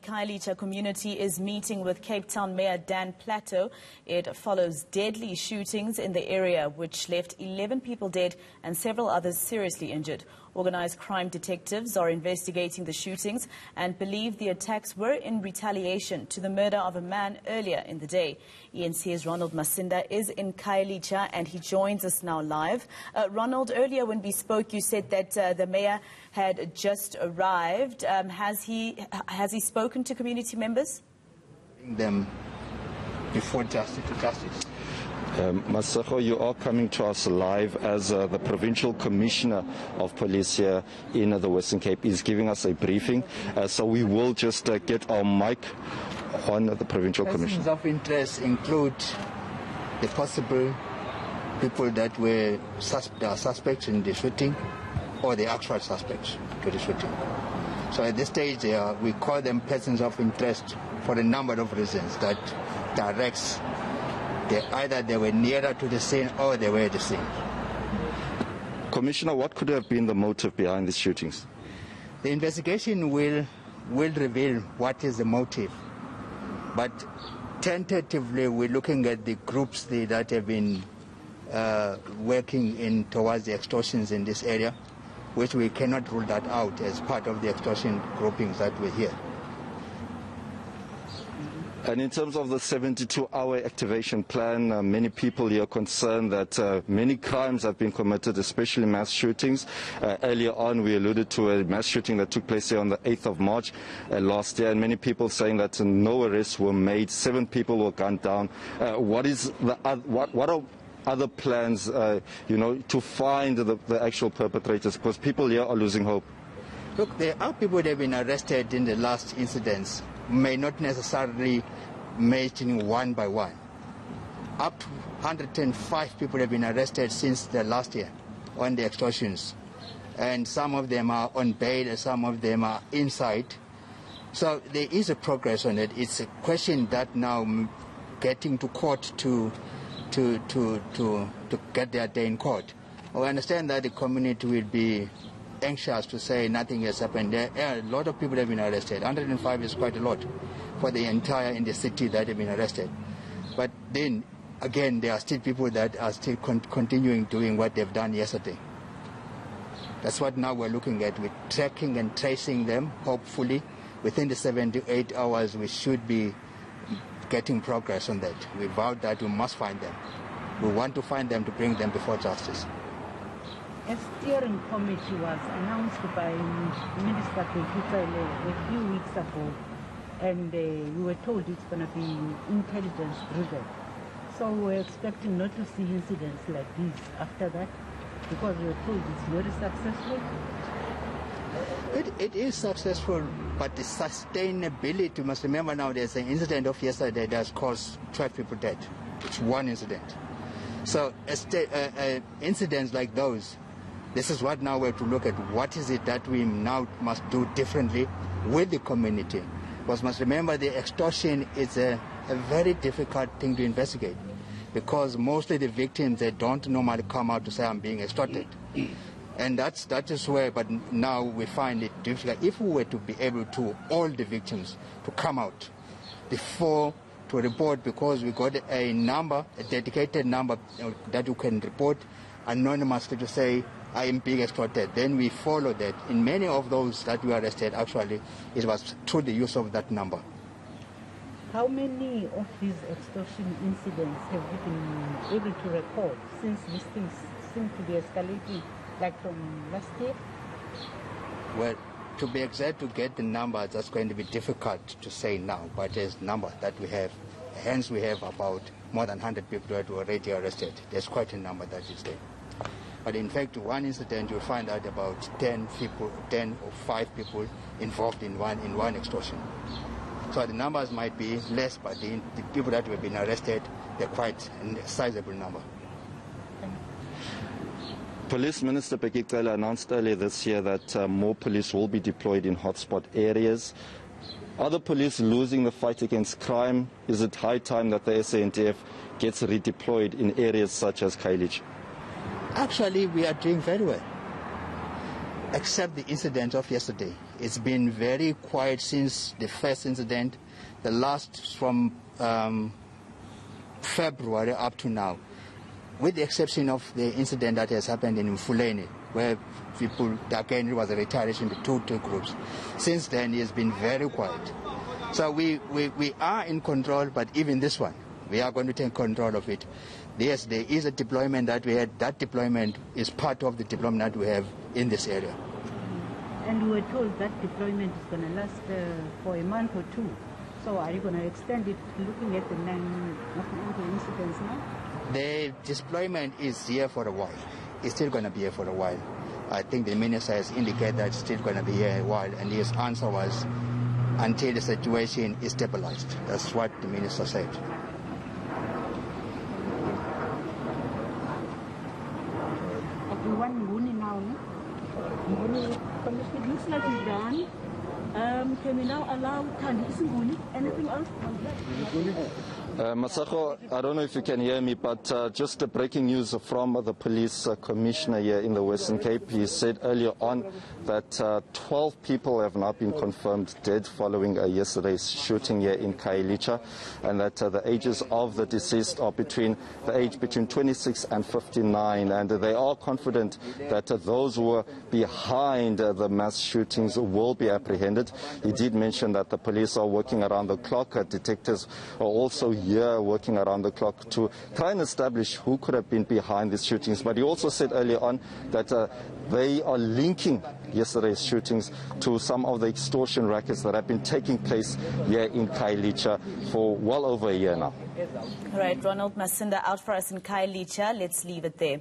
Khayelitsha community is meeting with Cape Town Mayor Dan Plato. It follows deadly shootings in the area which left 11 people dead and several others seriously injured. Organised crime detectives are investigating the shootings and believe the attacks were in retaliation to the murder of a man earlier in the day. eNCA's Ronald Masinda is in Khayelitsha and he joins us now live. Ronald, earlier when we spoke you said that the mayor had just arrived. Has he spoken to community members? Bring them before justice. Masako, you are coming to us live as the Provincial Commissioner of Police here in the Western Cape is giving us a briefing. So we will just get our mic on the Provincial Commissioner. Persons of interest include the possible people that were suspects in the shooting or the actual suspects to the shooting. So at this stage, we call them persons of interest for a number of reasons that directs either they were nearer to the scene or they were at the scene. Commissioner, what could have been the motive behind these shootings? The investigation will reveal what is the motive. But tentatively, we're looking at the groups that have been working towards the extortions in this area, which we cannot rule that out as part of the extortion groupings that were here. And in terms of the 72-hour activation plan, many people here are concerned that many crimes have been committed, especially mass shootings. Earlier on, we alluded to a mass shooting that took place here on the 8th of March last year, and many people saying that no arrests were made, 7 people were gunned down. What are other plans, to find the actual perpetrators? Because people here are losing hope. Look, there are people that have been arrested in the last incidents, may not necessarily mention one by one. Up to 105 people have been arrested since the last year on the extortions. And some of them are on bail and some of them are inside. So there is a progress on it. It's a question that now getting to court to get their day in court. We understand that the community will be anxious to say nothing has happened. There are a lot of people have been arrested. 105 is quite a lot for the entire in the city that have been arrested. But then again, there are still people that are still continuing doing what they've done yesterday. That's what now we're looking at. We're tracking and tracing them. Hopefully within the 78 hours we should be getting progress on that. We vowed that we must find them. We want to find them to bring them before justice. A steering committee was announced by Minister Khayelitsha a few weeks ago, and we were told it's going to be intelligence driven. So we're expecting not to see incidents like these after that, because we were told it's very successful. It is successful, but the sustainability, you must remember now there's an incident of yesterday that's caused 12 people dead. It's one incident. So incidents like those, this is what now we have to look at. What is it that we now must do differently with the community? Because must remember the extortion is a very difficult thing to investigate, because mostly the victims, they don't normally come out to say I'm being extorted. And that is where, but now we find it difficult. If we were to be able to, all the victims, to come out before to report, because we got a number, a dedicated number that you can report anonymously to say, I am being extorted. Then we follow that. In many of those that we arrested, actually, it was through the use of that number. How many of these extortion incidents have you been able to record since these things seem to be escalating, like from last year? Well, to be exact, to get the number, that's going to be difficult to say now, but there's a number that we have. Hence, we have about more than 100 people that were already arrested. There's quite a number that is there. But in fact, one incident, you'll find out about 10 or 5 people involved in one extortion. So the numbers might be less, but the people that have been arrested, they're quite a sizable number. Police Minister Khayelitsha announced earlier this year that more police will be deployed in hotspot areas. Are the police losing the fight against crime? Is it high time that the SANDF gets redeployed in areas such as Khayelitsha? Actually, we are doing very well, except the incident of yesterday. It's been very quiet since the first incident, the last from February up to now, with the exception of the incident that has happened in Mfuleni, where people, again, it was a retaliation between two groups. Since then, it has been very quiet. So we are in control, but even this one, we are going to take control of it. Yes, there is a deployment that we had. That deployment is part of the deployment that we have in this area. And we were told that deployment is going to last for a month or two. So are you going to extend it, looking at the 9 incidents now? The deployment is here for a while. It's still going to be here for a while. I think the minister has indicated that it's still going to be here a while, and his answer was until the situation is stabilized. That's what the minister said. Everyone Nguni now, no? Nguni, it looks like he's done. Can we now allow Tandi Nguni? Anything else? Masako, I don't know if you can hear me, but just the breaking news from the police commissioner here in the Western Cape. He said earlier on that 12 people have now been confirmed dead following yesterday's shooting here in Khayelitsha, and that the ages of the deceased are between 26 and 59, and they are confident that those who were behind the mass shootings will be apprehended. He did mention that the police are working around the clock. Detectives are also here working around the clock to try and establish who could have been behind these shootings. But he also said earlier on that they are linking yesterday's shootings to some of the extortion rackets that have been taking place here in Khayelitsha for well over a year now. All right, Ronald Masinda out for us in Khayelitsha. Let's leave it there.